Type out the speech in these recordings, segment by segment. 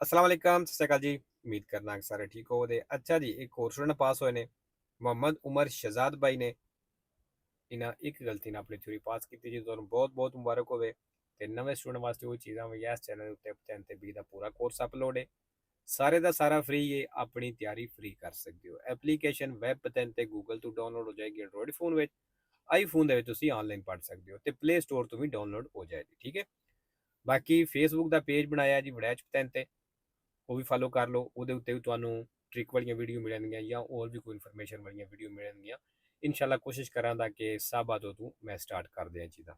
अस्सलाम वालेकुम, सत श्री अकाल जी। उम्मीद करना कि सारे ठीक हो। अच्छा जी, एक होर स्टूडेंट पास होए ने, मोहम्मद उमर शहजाद भाई ने। इन्हें एक गलती ने अपनी थ्योरी पास की जी, तो बहुत बहुत मुबारक होवे। ते नवे स्टूडेंट वास्ते वो चीज़ां भी इस चैनल उत्ते पतन ते बी दा पूरा कोर्स अपलोड है। सारे का सारा फ्री है, अपनी तैयारी फ्री कर सकते हो। एप्लीकेशन वैब पतन ते गूगल तो डाउनलोड हो जाएगी, एंड्रॉइड फोन में, आईफोन के ऑनलाइन पढ़ सकते हो, तो प्ले स्टोर तो भी डाउनलोड हो जाएगी। ठीक है। बाकी फेसबुक का पेज बनाया जी वड़ैच पतन ते, वो भी फॉलो कर लो। ਉਹਦੇ ਉੱਤੇ ਵੀ ਤੁਹਾਨੂੰ ਟ੍ਰਿਕ ਵਾਲੀਆਂ ਵੀਡੀਓ ਮਿਲਣਗੀਆਂ ਜਾਂ ਹੋਰ ਵੀ ਕੋਈ ਇਨਫੋਰਮੇਸ਼ਨ ਵਾਲੀਆਂ ਵੀਡੀਓ ਮਿਲਣਗੀਆਂ। ਇਨਸ਼ਾਅੱਲਾ ਕੋਸ਼ਿਸ਼ ਕਰਾਂਗਾ ਕਿ ਸਾਬਾ ਤੋਂ ਮੈਂ ਸਟਾਰਟ ਕਰ ਦਿਆਂ ਚੀਜ਼ਾਂ।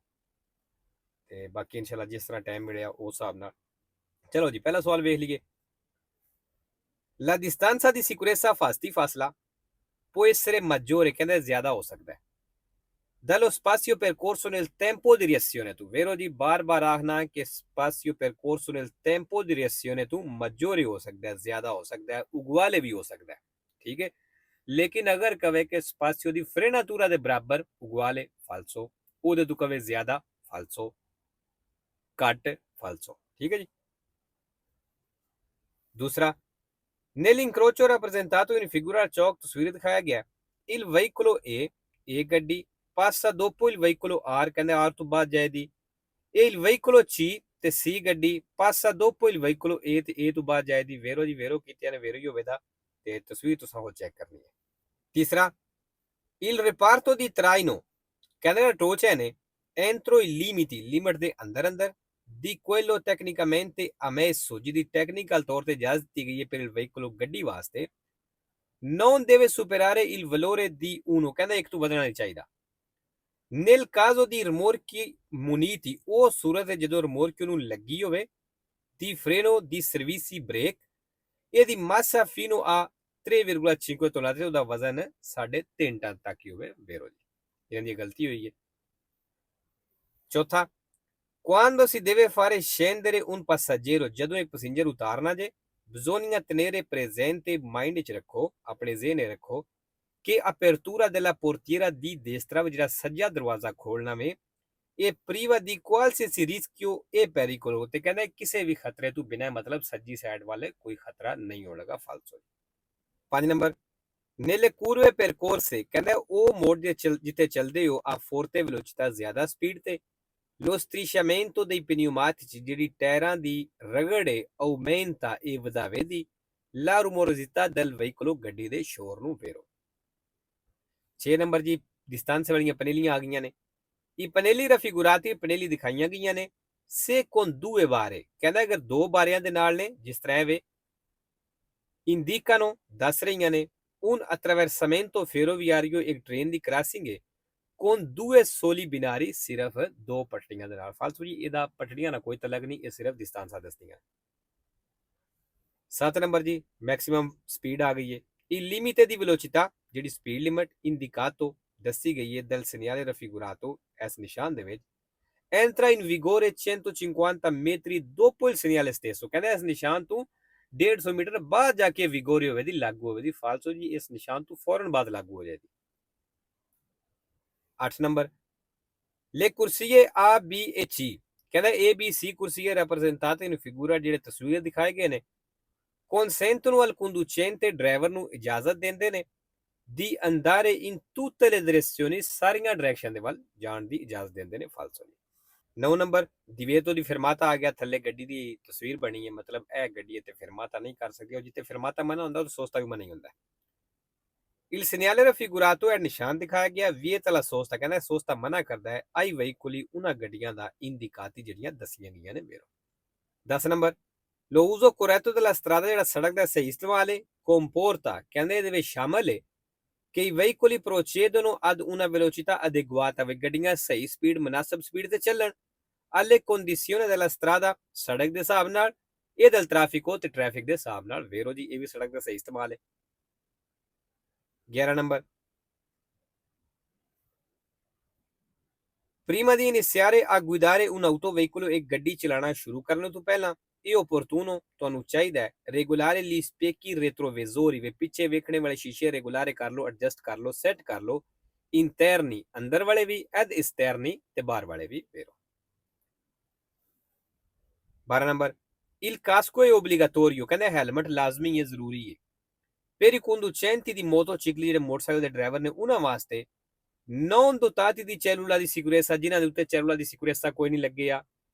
ਤੇ ਬਾਕੀ ਇਨਸ਼ਾਅੱਲਾ ਜਿਸ ਤਰ੍ਹਾਂ ਟਾਈਮ ਮਿਲਿਆ ਉਸ ਹਿਸਾਬ ਨਾਲ। ਚਲੋ ਜੀ, ਪਹਿਲਾ ਸਵਾਲ ਵੇਖ ਲਈਏ। La distanza di sicurezza fasti fasla può essere maggiore, ਕਹਿੰਦੇ ਜ਼ਿਆਦਾ ਹੋ ਸਕਦਾ ਹੈ, dallo spazio percorso nel tempo di reazione tu, vero जी? बार बार आखना कि spazio percorso nel tempo di reazione tu maggiore हो सकता है, ज्यादा हो सकता है, उगवाले भी हो सकता है। ठीक है। लेकिन अगर कवे कि spazio di frenatura ਦੇ ਬਰਾਬਰ उगवाले falso, ਉਹਦੇ ਤੋਂ ਕਵੇ ਜ਼ਿਆਦਾ falso, ਘੱਟ falso। ठीक है जी। दूसरा, nell'incrocio rappresentato in figura al chalk तस्वीर दिखाया गया, il veicolo A ਗੱਡੀ passa dopo il veicolo R, ਕਹਿੰਦੇ R ਤੋਂ ਬਾਅਦ ਜਾਏਦੀ। ਇਹ il veicolo C ਤੇ C ਗੱਡੀ passa dopo il veicolo A ਤੇ A ਤੋਂ ਬਾਅਦ ਜਾਏਦੀ। ਵੇਰੋ ਜੀ, ਵੇਰੋ ਕੀਤਿਆਂ ਨੇ ਵੇਰੋ ਹੀ ਹੋਵੇਦਾ, ਤੇ ਤਸਵੀਰ ਤੁਸੀਂ ਉਹ ਚੈੱਕ ਕਰਨੀ ਹੈ। ਤੀਸਰਾ, il reparto di traino, ਕਹਿੰਦੇ ਨੇ ਟੋਚ ਹੈ ਨੇ, entro i limiti, ਲਿਮਟ ਦੇ ਅੰਦਰ ਅੰਦਰ, di quello tecnicamente ammesso, ਜਿਹਦੀ ਟੈਕਨੀਕਲ ਤੌਰ ਤੇ ਇਜਾਜ਼ਤ ਦਿੱਤੀ ਗਈ ਹੈ per il veicolo ਗੱਡੀ ਵਾਸਤੇ, non deve superare il valore di 1, ਕਹਿੰਦਾ ਇੱਕ ਤੋਂ ਵਧਣਾ ਨਹੀਂ ਚਾਹੀਦਾ। nel caso di rimorchi muniti, ਉਹ ਸੂਰਤ ਹੈ ਜਦੋਂ ਰਿਮੋਰਕ ਨੂੰ ਲੱਗੀ ਹੋਵੇ, di freno di servizi brake, ਇਹਦੀ massa fino a 3,5 tonnellate, ਉਹਦਾ ਵਜ਼ਨ 3.5 ਟਨ ਤੱਕ ਹੀ ਹੋਵੇ। ਵੇਰੋ ਜੀ, ਇਹਨਾਂ ਦੀ ਗਲਤੀ ਹੋਈ ਹੈ। ਚੌਥਾ, quando si deve fare scendere un passeggero, ਜਦੋਂ ਇੱਕ ਪੈਸੇਂਜਰ ਉਤਾਰਨਾ ਜੇ, bisogna tenere presente, ਮਾਈਂਡ 'ਚ ਰੱਖੋ, ਆਪਣੇ ਜ਼ਿਹਨ 'ਚ ਰੱਖੋ ਕਿ apertura della portiera di destra, ਜਿਹੜਾ ਸੱਜਾ ਦਰਵਾਜ਼ਾ ਖੋਲਣਾ ਵੇ, ਇਹ priva di qualsiasi rischio e pericolo, ਤੇ ਕਹਿੰਦਾ ਕਿਸੇ ਵੀ ਖਤਰੇ ਤੋਂ ਬਿਨਾਂ, ਮਤਲਬ ਸੱਜੀ ਸਾਈਡ ਵਾਲੇ ਕੋਈ ਖਤਰਾ ਨਹੀਂ ਹੋਣਗਾ। ਫਾਲਸੋ। 5 ਨੰਬਰ, nelle curve percorse, ਕਹਿੰਦਾ ਉਹ ਮੋੜ ਜਿੱਥੇ ਚੱਲਦੇ ਹੋ a forte velocità, ਜ਼ਿਆਦਾ ਸਪੀਡ ਤੇ, lo strisciamento dei pneumatici, ਜਿਹੜੀ ਟਾਇਰਾਂ ਦੀ ਰਗੜ ਹੈ, aumenta, ਇਹ ਵਧਾਵੇਦੀ la rumorosità del veicolo, ਗੱਡੀ ਦੇ ਸ਼ੋਰ ਨੂੰ। ਵੇਰੋ। 6 ਨੰਬਰ ਜੀ, distanze ਵਾਲੀਆਂ ਪਨੇਲੀਆਂ ਆ ਗਈਆਂ ਨੇ। I pannelli raffigurati, ਪਨੇਲੀ ਦਿਖਾਈਆਂ ਗਈਆਂ ਨੇ, se con due bare, ਕਹਿੰਦਾ ਅਗਰ ਦੋ ਬਾਰਿਆਂ ਦੇ ਨਾਲ ਨੇ, ਜਿਸ ਤਰ੍ਹਾਂ ਵੇ, indicano, ਦੱਸ ਰਹੀਆਂ ਨੇ, un attraversamento ferroviario, ਇੱਕ ਟ੍ਰੇਨ ਦੀ ਕ੍ਰਾਸਿੰਗ ਹੈ, con due soli binari, ਸਿਰਫ ਦੋ ਪਟੜੀਆਂ ਦੇ ਨਾਲ। ਫਾਲਤੂ ਜੀ, ਇਹਦਾ ਪਟੜੀਆਂ ਨਾਲ ਕੋਈ ਤਲਕ ਨਹੀਂ, ਇਹ ਸਿਰਫ distanza ਦੱਸਦੀਆਂ। 7 ਨੰਬਰ ਜੀ, ਮੈਕਸਿਮਮ ਸਪੀਡ ਆ ਗਈ ਹੈ। il limite di velocità, ਜਿਹੜੀ ਸਪੀਡ ਲਿਮਟ, indicato, ਦੱਸੀ ਗਈ ਹੈ dal segnale raffigurato, ਇਸ ਨਿਸ਼ਾਨ ਦੇ ਵਿੱਚ, entra in vigore 150 metri dopo il segnale stesso, ਕਹਿੰਦਾ ਇਸ ਨਿਸ਼ਾਨ ਤੋਂ 150 ਮੀਟਰ ਬਾਅਦ ਜਾ ਕੇ ਵਿਗੋਰੇ ਹੋਵੇਦੀ, ਲਾਗੂ ਹੋਵੇਦੀ। ਫਾਲਸੋ ਜੀ, ਇਸ ਨਿਸ਼ਾਨ ਤੋਂ ਫੌਰਨ ਬਾਅਦ ਲਾਗੂ ਹੋ ਜਾਏਗੀ। 8 number, le corsie A B e C, ਕਹਿੰਦਾ A B C corsie rappresentate in figura, ਜਿਹੜੇ ਤਸਵੀਰ ਦਿਖਾਏ ਗਏ ਨੇ, consentono al conducente, ਡਰਾਈਵਰ ਨੂੰ ਇਜਾਜ਼ਤ ਦਿੰਦੇ ਨੇ, di andare in tutte le direzioni, ਸਾਰੀਆਂ ਡਾਇਰੈਕਸ਼ਨ ਦੇ ਵੱਲ ਜਾਣ ਦੀ ਇਜਾਜ਼ਤ ਦਿੰਦੇ ਨੇ। ਫਾਲਸੋ ਜੀ। 9 ਨੰਬਰ, ਦੀਵੇਤੋ ਦੀ ਫਿਰਮਾਤਾ ਆ ਗਿਆ, ਥੱਲੇ ਗੱਡੀ ਦੀ ਤਸਵੀਰ ਬਣੀ ਹੈ, ਮਤਲਬ ਇਹ ਗੱਡੀ ਇੱਥੇ ਫਿਰਮਾਤਾ ਨਹੀਂ ਕਰ ਸਕਦੀ, ਔਰ ਜਿੱਥੇ ਫਿਰਮਾਤਾ ਮਨਾ ਹੁੰਦਾ ਉਹ ਸੋਸਤਾ ਵੀ ਮਨਾ ਹੀ ਹੁੰਦਾ। il segnale raffigurato, ਇਹ ਨਿਸ਼ਾਨ ਦਿਖਾਇਆ ਗਿਆ, vieta la sosta, ਕਹਿੰਦਾ ਸੋਸਤਾ ਮਨਾ ਕਰਦਾ ਹੈ, ai veicoli, ਉਹਨਾਂ ਗੱਡੀਆਂ ਦਾ, indicati, ਜਿਹੜੀਆਂ ਦੱਸੀਆਂ ਗਈਆਂ ਨੇ। ਵੇਰੋ। 10 number, lo uso corretto della strada, ਜਿਹੜਾ ਸੜਕ ਦਾ ਸਹੀ ਇਸਤੇਮਾਲ ਹੈ, comporta, ਕਹਿੰਦੇ ਇਹਦੇ ਵਿੱਚ ਸ਼ਾਮਲ ਹੈ ਕਿ i veicoli procedono ad una velocità adeguata, ਵੇ ਗੱਡੀਆਂ ਸਹੀ ਸਪੀਡ, ਮੁਨਾਸਬ ਸਪੀਡ ਤੇ ਚੱਲਣ, alle condizioni della strada, ਸੜਕ ਦੇ ਹਿਸਾਬ ਨਾਲ, ਇਹ del traffico, ਤੇ ਟ੍ਰੈਫਿਕ ਦੇ ਹਿਸਾਬ ਨਾਲ। ਵੇਰੋ ਜੀ, ਇਹ ਵੀ ਸੜਕ ਦਾ ਸਹੀ ਇਸਤੇਮਾਲ ਹੈ। 11 number, prima di iniziare a guidare un autoveicolo, ਇੱਕ ਗੱਡੀ ਚਲਾਣਾ ਸ਼ੁਰੂ ਕਰਨ ਤੋਂ ਪਹਿਲਾਂ, ਇਹ opportuno, ਤੁਹਾਨੂੰ ਚਾਹੀਦਾ ਹੈ, regolare gli specchi retrovisori, ਵੇ ਪਿੱਛੇ ਵੇਖਣੇ ਵਾਲੇ ਸ਼ੀਸ਼ੇ ਰੈਗੂਲਾਰੇ ਕਰ ਲਓ, ਐਡਜਸਟ ਕਰ ਲਓ, ਸੈੱਟ ਕਰ ਲਓ, interni, ਅੰਦਰ ਵਾਲੇ ਵੀ, ed esterni, ਤੇ ਬਾਹਰ ਵਾਲੇ ਵੀ। ਵੇਰੋ। 12 ਨੰਬਰ, il casco è obbligatorio, ਕਹਿੰਦਾ ਹੈਲਮਟ ਲਾਜ਼ਮੀ ਹੈ, ਜ਼ਰੂਰੀ ਹੈ। per i conducenti di motocicli, ਜਿਹੜੇ ਮੋਟਰਸਾਈਕਲ ਦੇ ਡਰਾਈਵਰ ਨੇ ਉਹਨਾਂ ਵਾਸਤੇ non dotati di cellula di sicurezza, ਜਿਨ੍ਹਾਂ ਦੇ ਉੱਤੇ cellula di sicurezza ਕੋਈ ਨਹੀਂ ਲੱਗੇ ਆ,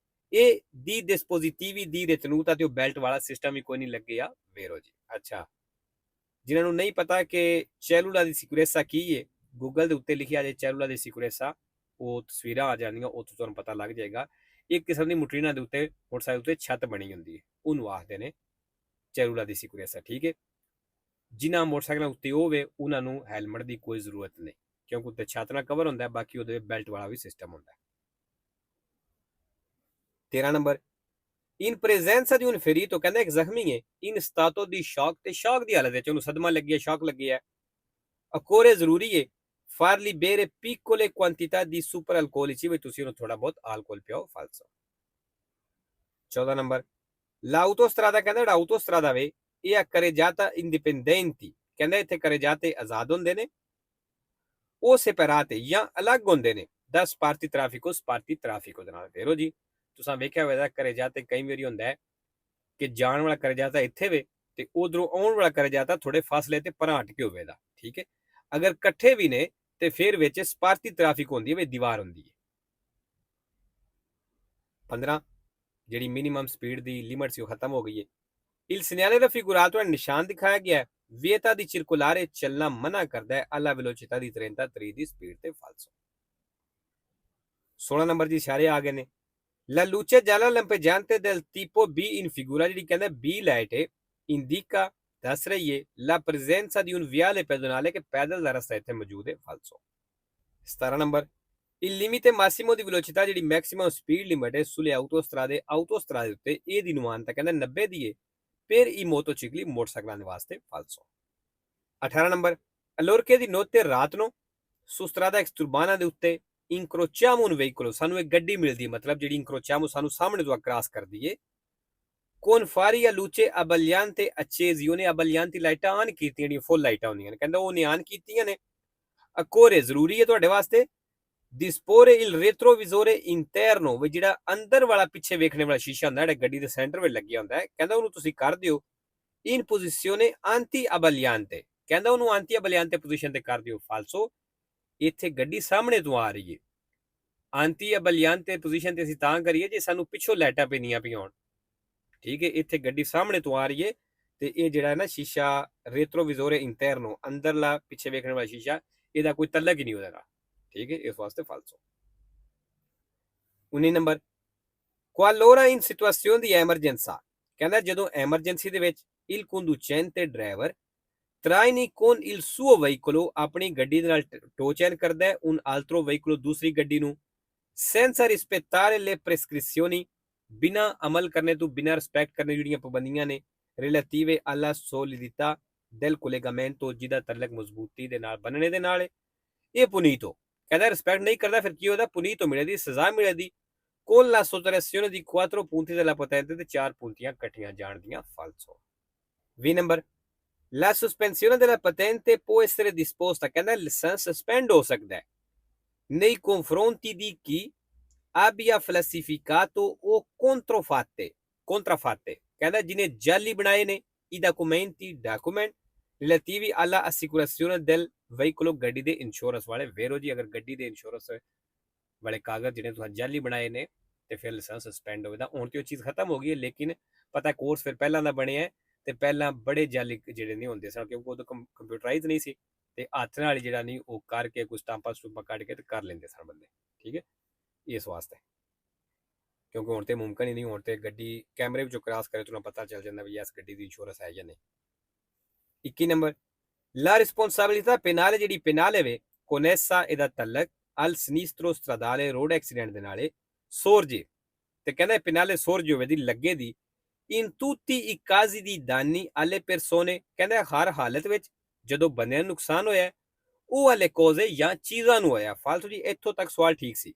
e di dispositivi di ritenuta, ਤੇ ਉਹ ਬੈਲਟ ਵਾਲਾ ਸਿਸਟਮ ਵੀ ਕੋਈ ਨਹੀਂ ਲੱਗੇ ਆ। ਵੇਰੋ ਜੀ। ਅੱਛਾ, ਜਿਨ੍ਹਾਂ ਨੂੰ ਨਹੀਂ ਪਤਾ ਕਿ cellula di sicurezza ਕੀ ਹੈ, ਗੂਗਲ ਦੇ ਉੱਤੇ ਲਿਖਿਆ ਜੇ cellula di sicurezza, ਉਹ ਤਸਵੀਰਾਂ ਆ ਜਾਂਦੀਆਂ, ਉੱਥੋਂ ਤੁਹਾਨੂੰ ਪਤਾ ਲੱਗ ਜਾਏਗਾ। ਇੱਕ ਕਿਸਮ ਦੀ ਮੁਟਰੀਨਾਂ ਦੇ ਉੱਤੇ ਮੋਟਰਸਾਈਕਲ ਉੱਤੇ ਛੱਤ ਬਣੀ ਹੁੰਦੀ ਹੈ, ਉਹਨੂੰ ਆਖਦੇ ਨੇ cellula di sicurezza। ਠੀਕ ਹੈ, ਜਿਨ੍ਹਾਂ ਮੋਟਰਸਾਈਕਲਾਂ ਉੱਤੇ ਹੋਵੇ ਉਹਨਾਂ ਨੂੰ ਹੈਲਮਟ ਦੀ ਕੋਈ ਜ਼ਰੂਰਤ ਨਹੀਂ, ਕਿਉਂਕਿ ਉੱਤੇ ਛੱਤ ਨਾਲ ਕਵਰ ਹੁੰਦਾ, ਬਾਕੀ ਉਹਦੇ ਬੈਲਟ ਵਾਲਾ ਵੀ ਸਿਸਟਮ ਹੁੰਦਾ। 13 ਨੰਬਰ, ਇਨ presenza di un ferito, ਕਹਿੰਦਾ ਇੱਕ ਜ਼ਖਮੀ ਹੈ, in stato di shock, ਤੇ ਸ਼ੌਕ ਦੀ ਹਾਲਤ ਵਿੱਚ, ਉਹਨੂੰ ਸਦਮਾ ਲੱਗਿਆ, ਸ਼ੌਕ ਲੱਗਿਆ, occorre ਜ਼ਰੂਰੀ ਹੈ fargli bere piccole quantità di superalcolici, ਵੀ ਤੁਸੀਂ ਉਹਨੂੰ ਥੋੜਾ ਬਹੁਤ alcol ਪਿਆਓ, falso। 14 ਨੰਬਰ, l'autostrada, ਕਹਿੰਦਾ ਜਿਹੜਾ autostrada ਵੇ ਇਹ ਆ carreggiata indipendenti, ਕਹਿੰਦਾ ਇੱਥੇ carreggiate ਆਜ਼ਾਦ ਹੁੰਦੇ ਨੇ, ਉਹ separate ਜਾਂ ਅਲੱਗ ਹੁੰਦੇ ਨੇ da sparti traffico, sparti traffico ਦੇ ਨਾਲ। ਫੇਰੋ ਜੀ, ਤੁਸੀਂ ਵੇਖਿਆ ਹੋਵੇਗਾ carreggiate ਕਈ ਵਾਰੀ ਹੁੰਦਾ ਹੈ ਕਿ ਜਾਣ ਵਾਲਾ carreggiata ਇੱਥੇ ਵੇ ਤੇ ਉਧਰੋਂ ਆਉਣ ਵਾਲਾ carreggiata ਥੋੜੇ ਫਾਸਲੇ ਤੇ ਪਰਾਂ ਹਟ ਕੇ ਹੋਵੇਗਾ। ਠੀਕ ਹੈ, ਅਗਰ ਇਕੱਠੇ ਵੀ ਨੇ ਤੇ ਫਿਰ ਵਿੱਚ ਸਪਾਰਤੀ ਟ੍ਰੈਫਿਕ ਹੁੰਦੀ ਹੈ, ਵਿੱਚ ਦੀਵਾਰ ਹੁੰਦੀ ਹੈ। 15, ਜਿਹੜੀ ਮਿਨੀਮਮ ਸਪੀਡ ਦੀ ਲਿਮਟ ਸੀ ਉਹ ਖਤਮ ਹੋ ਗਈ ਹੈ। il segnale raffigurato, ਨਿਸ਼ਾਨ ਦਿਖਾਇਆ ਗਿਆ, vieta di circolare, ਚੱਲਣਾ ਮਨਾ ਕਰਦਾ ਹੈ alla velocità di 33 ਦੀ ਸਪੀਡ ਤੇ, ਫਾਲਸੋ। 16 ਨੰਬਰ ਜੀ ਇਸ਼ਾਰੇ ਆ ਗਏ ਨੇ। la luce gialla lampeggiante del tipo B in figura, ਜਿਹੜੀ ਕਹਿੰਦਾ B ਲਾਈਟ ਹੈ, indica, ਦੱਸ ਰਹੀ ਹੈ la presenza di un viale pedonale, ਕਿ ਪੈਦਲ ਦਾ ਰਸਤਾ ਇੱਥੇ ਮੌਜੂਦ ਹੈ, ਫਾਲਸੋ। 17 number, il limite massimo di velocità, ਜਿਹੜੀ ਮੈਕਸਿਮਮ ਸਪੀਡ ਲਿਮਟ ਹੈ sulle autostrade, autostrade ਉੱਤੇ ਇਹਦੀ ਨੁਮਾਨਤਾ ਕਹਿੰਦਾ 90 ਦੀ ਹੈ per i motocicli, ਮੋਟਰਸਾਈਕਲਾਂ ਦੇ ਵਾਸਤੇ, ਫਾਲਸੋ। 18 ਨੰਬਰ, allorché di notte, ਰਾਤ ਨੂੰ su strada exturbana ਦੇ ਉੱਤੇ incrociamo un veicolo, ਸਾਨੂੰ ਇੱਕ ਗੱਡੀ ਮਿਲਦੀ ਹੈ, ਮਤਲਬ ਜਿਹੜੀ incrociamo ਸਾਨੂੰ ਸਾਹਮਣੇ ਤੋਂ ਕ੍ਰਾਸ ਕਰਦੀ ਹੈ, con fari a luce abbagliante accesi, ਉਹਨੇ abbaglianti ਲਾਈਟਾਂ ਆਨ ਕੀਤੀਆਂ, ਜਿਹੜੀਆਂ ਫੁੱਲ ਲਾਈਟਾਂ ਹੁੰਦੀਆਂ ਨੇ, ਕਹਿੰਦਾ ਉਹਨੇ ਆਨ ਕੀਤੀਆਂ ਨੇ। occorre, ਜ਼ਰੂਰੀ ਹੈ ਤੁਹਾਡੇ ਵਾਸਤੇ disporre il retrovisore interno, ਵੀ ਜਿਹੜਾ ਅੰਦਰ ਵਾਲਾ ਪਿੱਛੇ ਵੇਖਣੇ ਵਾਲਾ ਸ਼ੀਸ਼ਾ ਹੁੰਦਾ, ਜਿਹੜਾ ਗੱਡੀ ਦੇ ਸੈਂਟਰ ਵਿੱਚ ਲੱਗਿਆ ਹੁੰਦਾ ਹੈ, ਕਹਿੰਦਾ ਉਹਨੂੰ ਤੁਸੀਂ ਕਰ ਦਿਓ in posizione anti abbagliante, ਕਹਿੰਦਾ ਉਹਨੂੰ anti abbagliante ਪੋਜੀਸ਼ਨ ਤੇ ਕਰ ਦਿਓ, ਫਾਲਸੋ। ਇੱਥੇ ਗੱਡੀ ਸਾਹਮਣੇ ਤੋਂ ਆ ਰਹੀ ਹੈ, anti abbagliante ਪੋਜੀਸ਼ਨ ਤੇ ਅਸੀਂ ਤਾਂ ਕਰੀਏ ਜੇ ਸਾਨੂੰ ਪਿੱਛੋਂ ਲਾਈਟਾਂ ਪੈਣੀਆਂ ਪਿਆਉਣ। ਠੀਕ ਹੈ, ਇੱਥੇ ਗੱਡੀ ਸਾਹਮਣੇ ਤੋਂ ਆ ਰਹੀ ਹੈ ਤੇ ਇਹ ਜਿਹੜਾ ਹੈ ਨਾ ਸ਼ੀਸ਼ਾ ਰੇਟਰੋਵਿਜ਼ੋਰੇ ਇੰਟਰਨੋ, ਅੰਦਰਲਾ ਪਿੱਛੇ ਵੇਖਣ ਵਾਲਾ ਸ਼ੀਸ਼ਾ, ਇਹਦਾ ਕੋਈ ਤਲਕ ਹੀ ਨਹੀਂ ਉਹਦਾ। ਠੀਕ ਹੈ, ਇਸ ਵਾਸਤੇ ਫਾਲਸੋ। 19 number, qualora in situazione di emergenza, ਕਹਿੰਦਾ ਜਦੋਂ ਐਮਰਜੈਂਸੀ ਦੇ ਵਿੱਚ il conducente driver traini con il suo veicolo, ਆਪਣੀ ਗੱਡੀ ਦੇ ਨਾਲ ਟੋ ਚੈਨ ਕਰਦਾ ਹੈ un altro veicolo, ਦੂਸਰੀ ਗੱਡੀ ਨੂੰ, senza rispettare le prescrizioni, ਬਿਨਾਂ ਅਮਲ ਕਰਨੇ ਤੋਂ, ਬਿਨਾਂ ਰਿਸਪੈਕਟ ਕਰਨੇ ਜਿਹੜੀਆਂ ਪਾਬੰਦੀਆਂ ਨੇ, relative alla solidità del collegamento, ਜਿਹਦਾ ਤਲਕ ਮਜ਼ਬੂਤੀ ਦੇ ਨਾਲ ਬੰਨਣੇ ਦੇ ਨਾਲ, ਇਹ ਪੁਨੀਤੋ, ਕਹਿੰਦਾ ਰਿਸਪੈਕਟ ਨਹੀਂ ਕਰਦਾ ਫਿਰ ਕੀ ਹੋਦਾ, ਪੁਨੀਤੋ ਮਿਲੇ ਦੀ ਸਜ਼ਾ ਮਿਲੇ ਦੀ, con la sottrazione di 4 punti della patente, ਤੇ 4 puntiਆਂ ਕੱਟੀਆਂ ਜਾਣ ਦੀਆਂ, ਫਾਲਸੋ। 20 number, la sospensione della patente può essere disposta, ਕਹਿੰਦਾ ਲਾਇਸੈਂਸ ਸਸਪੈਂਡ ਹੋ ਸਕਦਾ ਹੈ nei confronti di chi abbia falsificato o contraffatte, ਕਹਿੰਦਾ ਜਿਹਨੇ ਜਾਲੀ ਬਣਾਏ ਨੇ i documenti relativi alla assicurazione del veicolo, ਗੱਡੀ ਦੇ ਇੰਸ਼ੋਰੈਂਸ ਵਾਲੇ। ਵੇਰੋ ਜੀ, ਅਗਰ ਗੱਡੀ ਦੇ ਇੰਸ਼ੋਰੈਂਸ ਵਾਲੇ ਕਾਗਜ਼ ਜਿਹੜੇ ਤੁਸੀਂ ਜਾਲੀ ਬਣਾਏ ਨੇ ਤੇ ਫਿਰ ਲਾਇਸੈਂਸ ਸਸਪੈਂਡ ਹੋਵੇਗਾ। ਹੁਣ ਤੇ ਉਹ ਚੀਜ਼ ਖਤਮ ਹੋ ਗਈ ਹੈ, ਲੇਕਿਨ ਪਤਾ ਕੋਰਸ ਫਿਰ ਪਹਿਲਾਂ ਦਾ ਬਣਿਆ ਹੈ ਤੇ ਪਹਿਲਾਂ ਬੜੇ ਜਾਲੀ ਜਿਹੜੇ ਨਹੀਂ ਹੁੰਦੇ ਸਨ, ਕਿਉਂਕਿ ਉਦੋਂ ਕੰਪਿਊਟਰਾਈਜ਼ ਨਹੀਂ ਸੀ ਤੇ ਹੱਥ ਨਾਲ ਜਿਹੜਾ ਨਹੀਂ ਉਹ ਕਰਕੇ ਕੁਝ ਸਟਾਂਪਾਂ ਸਟੂਪਾਂ ਕੱਢ ਕੇ ਤੇ ਕਰ ਲੈਂਦੇ ਸਨ ਬੰਦੇ। ਠੀਕ ਹੈ, ਇਸ ਵਾਸਤੇ, ਕਿਉਂਕਿ ਹੁਣ ਤੇ ਮੁਮਕਿਨ ਹੀ ਨਹੀਂ, ਹੁਣ ਤੇ ਗੱਡੀ ਕੈਮਰੇ ਵਿੱਚੋਂ ਕ੍ਰਾਸ ਕਰੇ ਤੁਹਾਨੂੰ ਪਤਾ ਚੱਲ ਜਾਂਦਾ ਵੀ ਇਸ ਗੱਡੀ ਦੀ ਇੰਸ਼ੋਰੈਂਸ ਹੈ ਜਾਂ ਨਹੀਂ। 21 ਨੰਬਰ, la responsabilità penale, ਜਿਹੜੀ penale ਵੇ connessa ਇਹਦਾ ਤਲਕ al sinistro stradale, road accident ਦੇ ਨਾਲੇ sorge, ਤੇ ਕਹਿੰਦਾ penale sorge ਹੋਵੇ ਦੀ ਲੱਗੇ ਦੀ in tutti i casi di danni alle persone, ਕਹਿੰਦਾ ਹਰ ਹਾਲਤ ਵਿੱਚ ਜਦੋਂ ਬੰਦਿਆਂ ਨੂੰ ਨੁਕਸਾਨ ਹੋਇਆ ਉਹ alle cose ਜਾਂ ਚੀਜ਼ਾਂ ਨੂੰ ਹੋਇਆ, ਫਾਲਤੂ ਜੀ। ਇੱਥੋਂ ਤੱਕ ਸਵਾਲ ਠੀਕ ਸੀ।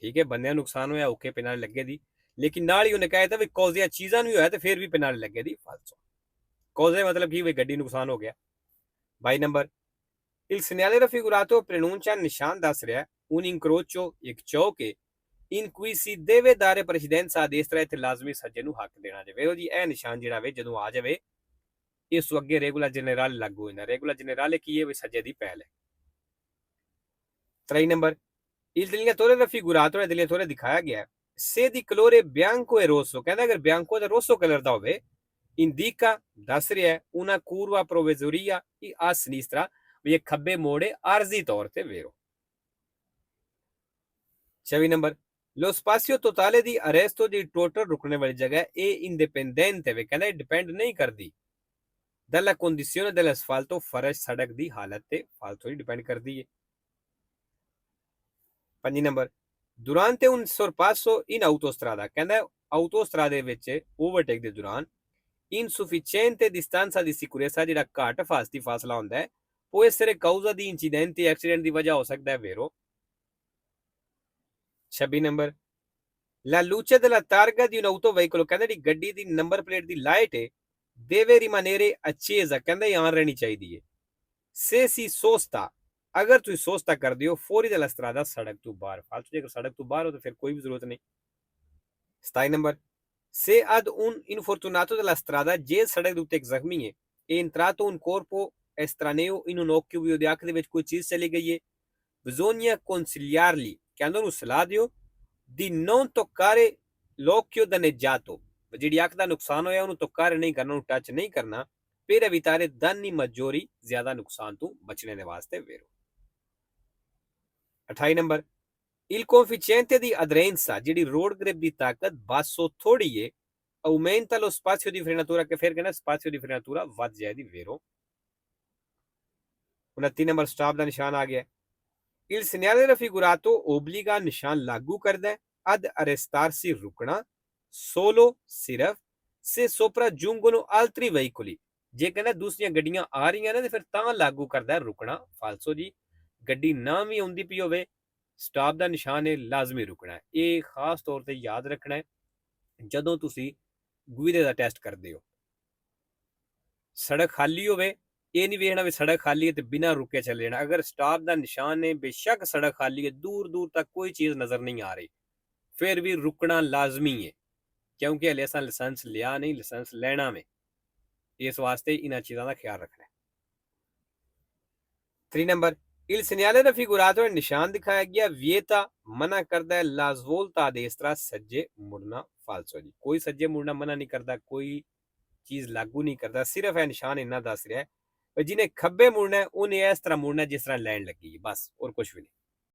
ਠੀਕ ਹੈ, ਬੰਦਿਆਂ ਨੂੰ ਨੁਕਸਾਨ ਹੋਇਆ ਓਕੇ penale ਲੱਗੇ ਦੀ, ਲੇਕਿਨ ਨਾਲ ਹੀ ਉਹਨੇ ਕਹਿ ਦਿੱਤਾ ਵੀ cause ਜਾਂ ਚੀਜ਼ਾਂ ਨੂੰ ਹੋਇਆ ਤੇ ਫਿਰ ਵੀ penale ਲੱਗੇ ਦੀ, ਫਾਲਤੂ। cause ਮਤਲਬ ਕੀ, ਵੀ ਗੱਡੀ ਨੁਕਸਾਨ ਹੋ ਗਿਆ। 22 number, il segnale raffigurato preannuncia, ਨਿਸ਼ਾਨ ਦੱਸ ਰਿਹਾ un incrocio, ਇੱਕ ਚੌਕ ਹੈ in cui si deve dare precedenza a destra ਇੱਥੇ ਲਾਜ਼ਮੀ ਸੱਜੇ ਨੂੰ ਹੱਕ ਦੇਣਾ ਜਾਵੇ। ਜੀ ਇਹ ਨਿਸ਼ਾਨ ਜਿਹੜਾ ਵੇ ਜਦੋਂ ਆ ਜਾਵੇ ਇਸ ਤੋਂ ਅੱਗੇ ਰੈਗੂਲਰ ਜਨਰਲ ਲਾਗੂ ਹੋ ਜਾਂਦਾ। ਰੈਗੂਲਰ ਜਨਰਲ ਕੀ ਹੈ ਵੀ ਸੱਜੇ ਦੀ ਪਹਿਲ ਹੈ। 3 number il delineatore raffigurato nel delineatore ਦਿਖਾਇਆ ਗਿਆ ਹੈ se di colore bianco e rosso ਕਹਿੰਦਾ ਅਗਰ ਬਿਆੰਕੋ ਦਾ ਰੋਸੋ ਕਲਰ ਦਾ ਹੋਵੇ indica ਦੱਸ ਰਿਹਾ ਹੈ una curva provvisoria a sinistra ਵੀ ਇਹ ਖੱਬੇ ਮੋੜ ਹੈ ਆਰਜ਼ੀ ਤੌਰ ਤੇ ਵੇਰੋ। 26 number lo spazio totale di arresto di total ਰੁਕਣੇ ਵਾਲੀ ਜਗ੍ਹਾ ਇਹ indipendente ਵੇ ਕਹਿੰਦਾ ਇਹ ਡਿਪੈਂਡ ਨਹੀਂ ਕਰਦੀ dalla condizione dell'asfalto ਫਰਸ਼ ਸੜਕ ਦੀ ਹਾਲਤ ਤੇ ਫਾਲਤੂ ਹੀ ਡਿਪੈਂਡ ਕਰਦੀ ਹੈ। 5 number durante un sorpasso in autostrada ਕਹਿੰਦਾ ਆਟੋਸਟਰਾਦੇ ਵਿੱਚ ਓਵਰਟੇਕ ਦੇ ਦੌਰਾਨ insufficiente distanza di sicurezza ਜਿਹੜਾ ਘੱਟ ਫਾਸਤੀ ਫਾਸਲਾ ਹੁੰਦਾ ਹੈ può essere causa di incidenti accident ਦੀ ਵਜ੍ਹਾ ਹੋ ਸਕਦਾ ਹੈ ਵੇਰੋ। 26 number la luce della targa di un autoveicolo ਕਹਿੰਦਾ ਜਿਹੜੀ ਗੱਡੀ ਦੀ ਨੰਬਰ ਪਲੇਟ ਦੀ ਲਾਈਟ ਹੈ deve rimanere accesa ਕਹਿੰਦਾ ਇਹ ਆਨ ਰਹਿਣੀ ਚਾਹੀਦੀ ਹੈ। se si sosta ਅਗਰ ਤੁਸੀਂ ਸੋਚਤਾ ਕਰਦੇ ਹੋ ਫੌਰੀ della strada ਸੜਕ ਤੋਂ ਬਾਹਰ ਫਾਲਤੂ ਜੇਕਰ ਸੜਕ ਤੋਂ ਬਾਹਰ ਹੋ ਤਾਂ ਫਿਰ ਕੋਈ ਵੀ ਜ਼ਰੂਰਤ ਨਹੀਂ। 27 number se ad un infortunato della strada ਜੇ ਸੜਕ ਦੇ ਉੱਤੇ ਇੱਕ ਜ਼ਖਮੀ ਹੈ e entrato un corpo estraneo in un occhio ਵੀ ਉਹਦੇ ਅੱਖ ਦੇ ਵਿੱਚ ਕੋਈ ਚੀਜ਼ ਚਲੀ ਗਈ ਹੈ bisogna consigliargli ਕਹਿੰਦਾ ਉਹਨੂੰ ਸਲਾਹ ਦਿਓ di non toccare l'occhio danneggiato ਜਿਹੜੀ ਅੱਖ ਦਾ ਨੁਕਸਾਨ ਹੋਇਆ ਉਹਨੂੰ toccare ਨਹੀਂ ਕਰਨਾ ਉਹਨੂੰ ਟੱਚ ਨਹੀਂ ਕਰਨਾ per evitare danni maggiori ਜ਼ਿਆਦਾ ਨੁਕਸਾਨ ਤੋਂ ਬਚਣੇ ਦੇ ਵਾਸਤੇ ਵੇਰੋ। 28 number il coefficiente di aderenza ਜਿਹੜੀ ਰੋਡ ਗ੍ਰਿਪ ਦੀ ਤਾਕਤ ਬਾਸੋ ਥੋੜੀ ਹੈ aumenta lo spazio di frenatura che ਫਿਰ ਕਹਿੰਦਾ spazio di frenatura ਵੱਧ ਜਾਏਗੀ ਵੇਰੋ। 29 ਨੰਬਰ ਸਟਾਪ ਦਾ ਨਿਸ਼ਾਨ ਆ ਗਿਆ il segnale raffigurato obbliga ਨਿਸ਼ਾਨ ਲਾਗੂ ਕਰਦਾ ਹੈ ad arrestarsi ਰੁਕਣਾ solo ਸਿਰਫ se sopraggiungono altri veicoli ਜੇ ਕਹਿੰਦਾ ਦੂਸਰੀਆਂ ਗੱਡੀਆਂ ਆ ਰਹੀਆਂ ਨੇ ਤੇ ਫਿਰ ਤਾਂ ਲਾਗੂ ਕਰਦਾ ਰੁਕਣਾ ਫਾਲਸੋ ਜੀ ਗੱਡੀ ਨਾ ਵੀ ਆਉਂਦੀ ਪਈ ਹੋਵੇ ਸਟਾਪ ਦਾ ਨਿਸ਼ਾਨ ਹੈ ਲਾਜ਼ਮੀ ਰੁਕਣਾ ਹੈ। ਇਹ ਖਾਸ ਤੌਰ ਤੇ ਯਾਦ ਰੱਖਣਾ ਹੈ ਜਦੋਂ ਤੁਸੀਂ ਗੁਇਦੇ ਦਾ ਟੈਸਟ ਕਰਦੇ ਹੋ। ਸੜਕ ਖਾਲੀ ਹੋਵੇ ਇਹ ਨਹੀਂ ਵੇਖਣਾ ਵੀ ਸੜਕ ਖਾਲੀ ਹੈ ਤੇ ਬਿਨਾਂ ਰੁਕੇ ਚਲੇ ਜਾਣਾ। ਅਗਰ ਸਟਾਪ ਦਾ ਨਿਸ਼ਾਨ ਹੈ ਬੇਸ਼ੱਕ ਸੜਕ ਖਾਲੀ ਹੈ ਦੂਰ ਦੂਰ ਤੱਕ ਕੋਈ ਚੀਜ਼ ਨਜ਼ਰ ਨਹੀਂ ਆ ਰਹੀ ਫਿਰ ਵੀ ਰੁਕਣਾ ਲਾਜ਼ਮੀ ਹੈ ਕਿਉਂਕਿ ਹਲੇ ਅਸਾਂ ਲਾਇਸੈਂਸ ਲਿਆ ਨਹੀਂ ਲਾਇਸੈਂਸ ਲੈਣਾ ਵੇ ਇਸ ਵਾਸਤੇ ਇਹਨਾਂ ਚੀਜ਼ਾਂ ਦਾ ਖਿਆਲ ਰੱਖਣਾ ਹੈ। 3 ਨੰਬਰ il segnale raffigurato ਹੈ ਨਿਸ਼ਾਨ ਦਿਖਾਇਆ ਗਿਆ vieta ਮਨਾ ਕਰਦਾ ਹੈ la svolta a destra ਸੱਜੇ ਮੁੜਨਾ ਫਾਲਸੋ ਜੀ ਕੋਈ ਸੱਜੇ ਮੁੜਨਾ ਮਨਾ ਨਹੀਂ ਕਰਦਾ ਕੋਈ ਚੀਜ਼ ਲਾਗੂ ਨਹੀਂ ਕਰਦਾ ਸਿਰਫ ਇਹ ਨਿਸ਼ਾਨ ਇੰਨਾ ਦੱਸ ਰਿਹਾ ਹੈ ਜਿਹਨੇ ਖੱਬੇ ਮੁੜਨਾ ਹੈ ਉਹਨੇ ਇਸ ਤਰ੍ਹਾਂ ਮੁੜਨਾ ਜਿਸ ਤਰ੍ਹਾਂ ਲੈਣ ਲੱਗੀ ਹੈ ਬਸ ਹੋਰ ਕੁਝ ਵੀ ਨਹੀਂ।